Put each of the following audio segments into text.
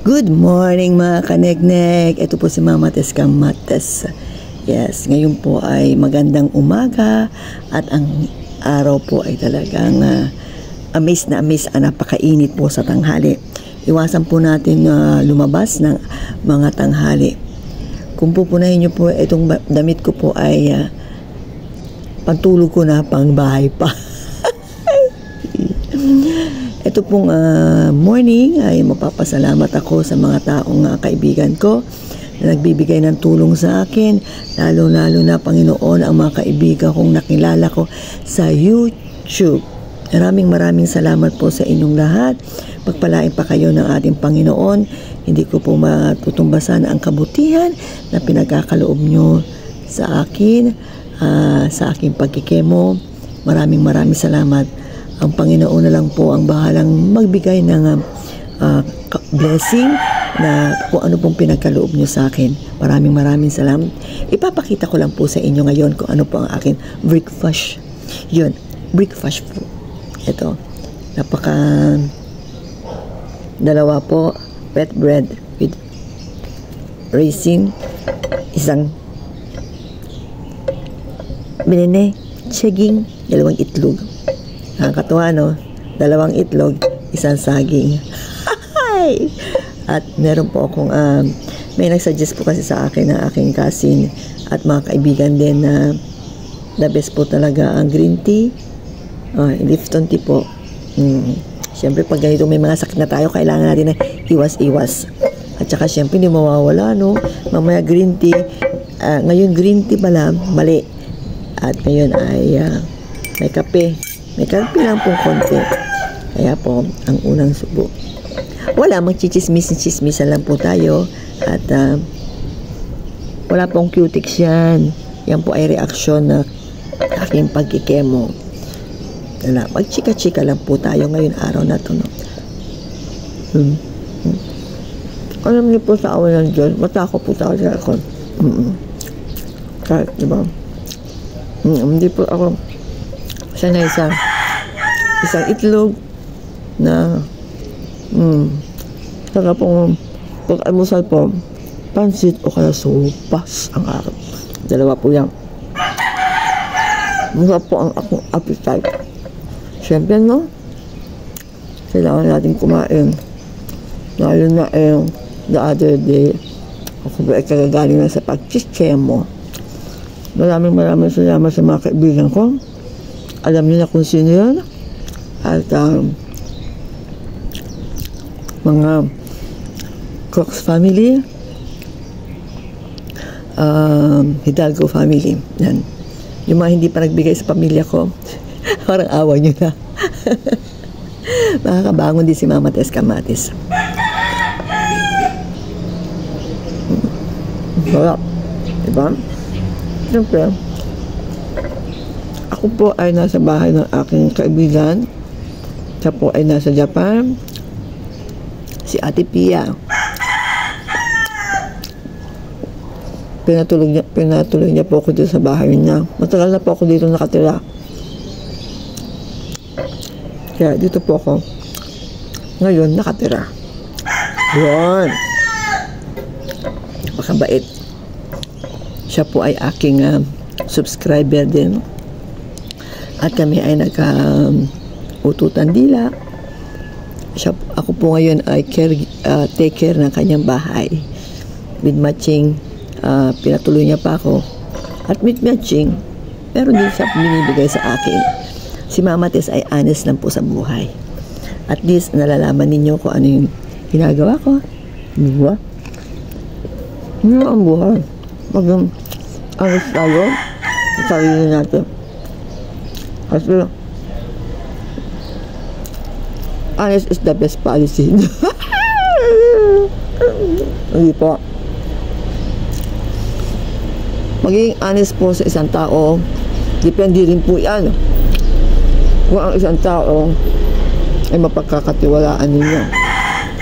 Good morning mga kanegnek. Ito po si Mama Tess Kamates. Yes, ngayon po ay magandang umaga at ang araw po ay talagang amaze na amaze. Napakainit po sa tanghali. Iwasan po natin lumabas ng mga tanghali. Kung pupunahin nyo po itong damit ko po ay pantulog ko na, pang bahay pa. Ito pong morning ay mapapasalamat ako sa mga taong kaibigan ko na nagbibigay ng tulong sa akin, lalo-lalo na Panginoon ang mga kaibigan kong nakilala ko sa YouTube. Maraming salamat po sa inyong lahat. Pagpalain pa kayo ng ating Panginoon. Hindi ko po matutumbasan ang kabutihan na pinagkakaloob nyo sa akin, sa aking pagkikemo. Maraming salamat. Ang Panginoon na lang po ang bahalang magbigay ng blessing na kung ano pong pinagkaloob nyo sa akin. Maraming salamat. Ipapakita ko lang po sa inyo ngayon kung ano po ang aking breakfast. Yun, breakfast po. Ito, dalawa po, wheat bread with raisin, isang binene, saging, 2 itlog. Nakakatuwa, no? 2 itlog, isang saging. At meron po akong, may nagsuggest po kasi sa akin ng aking cousin at mga kaibigan din na the best po talaga ang green tea. Lipton tea po. Siyempre, pag ganito may mga sakit na tayo, kailangan natin na iwas. At saka, siyempre, hindi mawawala, no? Mamaya green tea. Ngayon, green tea pala, mali. At ngayon ay may kape. May kape lang pong konti. Kaya po, ang unang subo. Wala, magchichismis-chismisan lang po tayo. At wala pong cutics yan. Yan po ay reaksyon na aking pagkikemo. Magchika-chika lang po tayo ngayon araw na ito. No? Alam niyo po sa awa ng Diyos, matako po tayo sa ako. Kahit, diba? Hindi po ako sanay sa isang itlog na saka pong pag-almusal po, pansit o kaya sopas ang araw. 2 po yan. Mula po ang akong appetite. Siyempre, no? Kailangan natin kumain. Lalo na the other day, ako ba ay kagagaling na sa pagchichemo. Maraming salamat sa mga kaibigan ko. Alam niyo na kung sino yun. At mga Cox family, Hidalgo family. Yan. Yung mga hindi pa nagbigay sa pamilya ko, parang awa nyo na. Makakabangon din si Mama Tess Kamates. Wala. Diba? Siyempre, ako po ay nasa bahay ng aking kaibigan. Siya po ay nasa Japan. Si Ate Pia. Pinatuloy niya po ako dito sa bahay niya. Matagal na po ako dito nakatira. Kaya dito po ako ngayon nakatira. Yun. Makabait. Siya po ay aking subscriber din. At kami ay nagka-ututan dila. Ako po ngayon ay take care ng kanyang bahay. With matching, pinatuloy niya pa ako. At with matching, meron din siya binibigay sa akin. Si Mama Tess ay honest lang po sa buhay. At least, nalalaman ninyo kung ano yung ginagawa ko. Diba? Ano ang buhay? Pag honest tayo, sa sarili natin. Kasi, honest is the best policy. Hindi po. Magiging honest po sa isang tao, depende rin po yan. Kung ang isang tao ay mapagkakatiwalaan ninyo.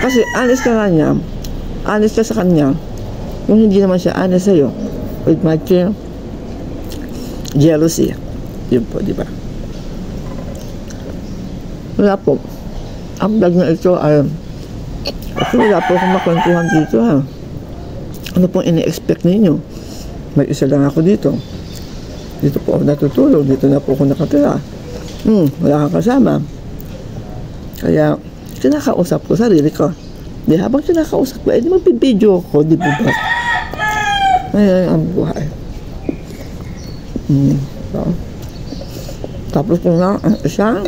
Kasi honest ka kanya, honest ka sa kanya, kung hindi naman siya honest sa'yo, with much jealousy. Yun po, di ba? Wala po. Ang vlog na ito ay Kasi wala po akong makwentuhan dito ha. Ano pong ini-expect ninyo? May isa lang ako dito. Dito po ako natutulog. Dito na po ako nakatira. Wala kang kasama. Kaya, kinakausap ko sarili ko. Di habang kinakausap ko, di magbibideo ko, di ba ba? Ayan ang buhay. So, tapos ko na ang isang,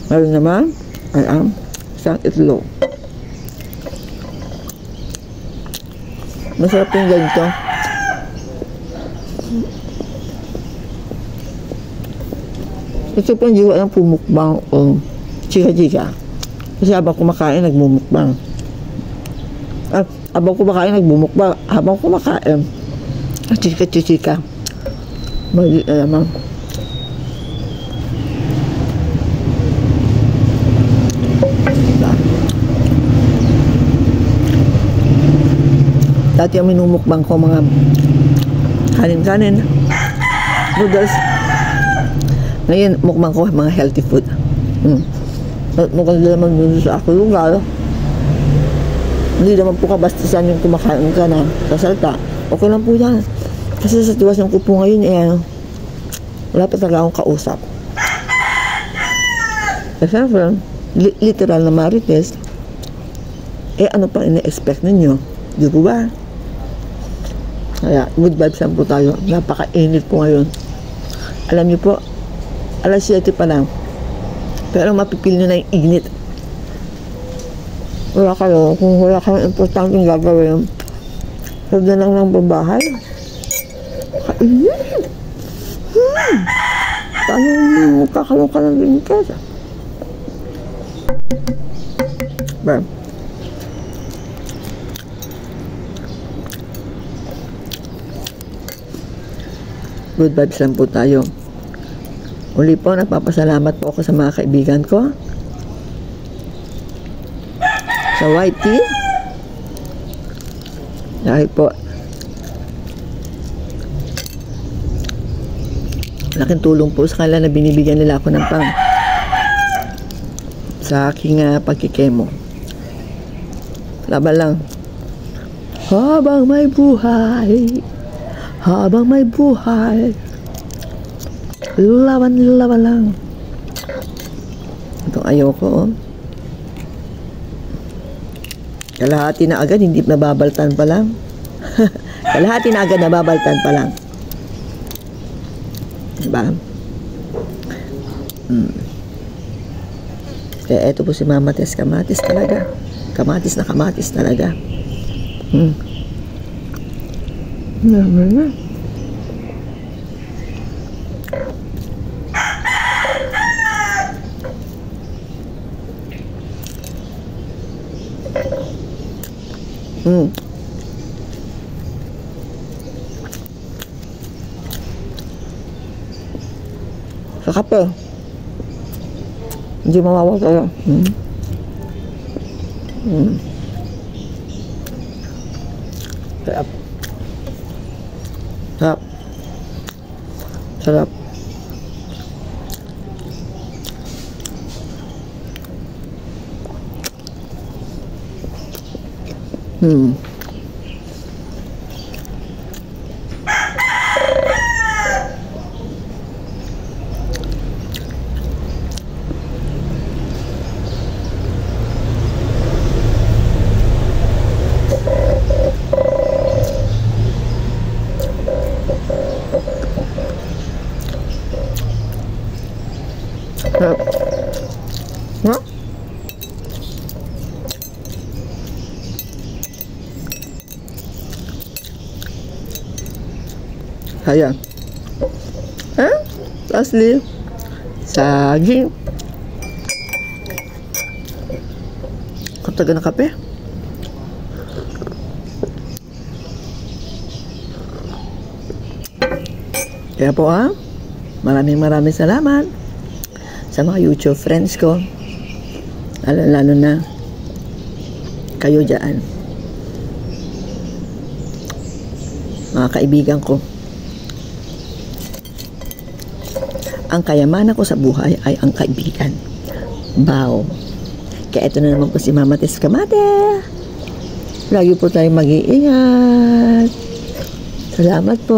ngayon naman, ay ang isang itlog. Masarap yung ganito. Ito po hindi ko alam pumukbang o chika-chika. Kasi habang kumakain, nagmumukbang. At habang kumakain, nagmumukbang. Habang kumakain, chika-chika. Mali na naman. Dati ang minumukbang ko mga kanin-kanin, noodles. Ngayon, mukbang ko mga healthy food. Maganda naman dun sa aking lugar. Hindi naman po kabastasan yung kumakain ka na sa salta. Okay lang po yan. Kasi sa sitwasyon ko po ngayon, wala pa talaga akong kausap. Kasi literal na marites, ano pa ina-expect ninyo? Di po ba? Kaya, good vibes lang po tayo. Napaka-init po ngayon. Alam niyo po, alas 7 pa lang. Pero mapipil nyo na yung ignit. Wala kayo. Kung wala kayong importanteng gagawin, huwag na lang ng babahay. Kainit. Paano magkakaroon ka ng lingkad? Ba? Good vibes lang po tayo. Uli po, nagpapasalamat po ako sa mga kaibigan ko. Sa YT. Dahil po, laking tulong po sa kanila na binibigyan nila ako ng pang sa aking pagkikemo. Laban lang. Habang may buhay, habang may buhay, laban lang. Itong ayoko, kalahati na agad, hindi nababaltan pa lang. Kalahati na agad, nababaltan pa lang. Diba? Kaya eto po si Mama Tess, kamatis talaga. Kamatis na kamatis talaga. Naman na. Sa kape. Hindi mawawala. Sarap. Sarap. Sarap. Huh? Ayan. Lastly, saging. Kataga na kape. Kaya po maraming salamat sa mga YouTube friends ko. Lalo na kayo dyan. Mga kaibigan ko. Ang kayamanan ko sa buhay ay ang kaibigan. Bow. Kaya ito na naman po si Mama Tess Kamate. Lagi po tayong mag-iingat. Salamat po.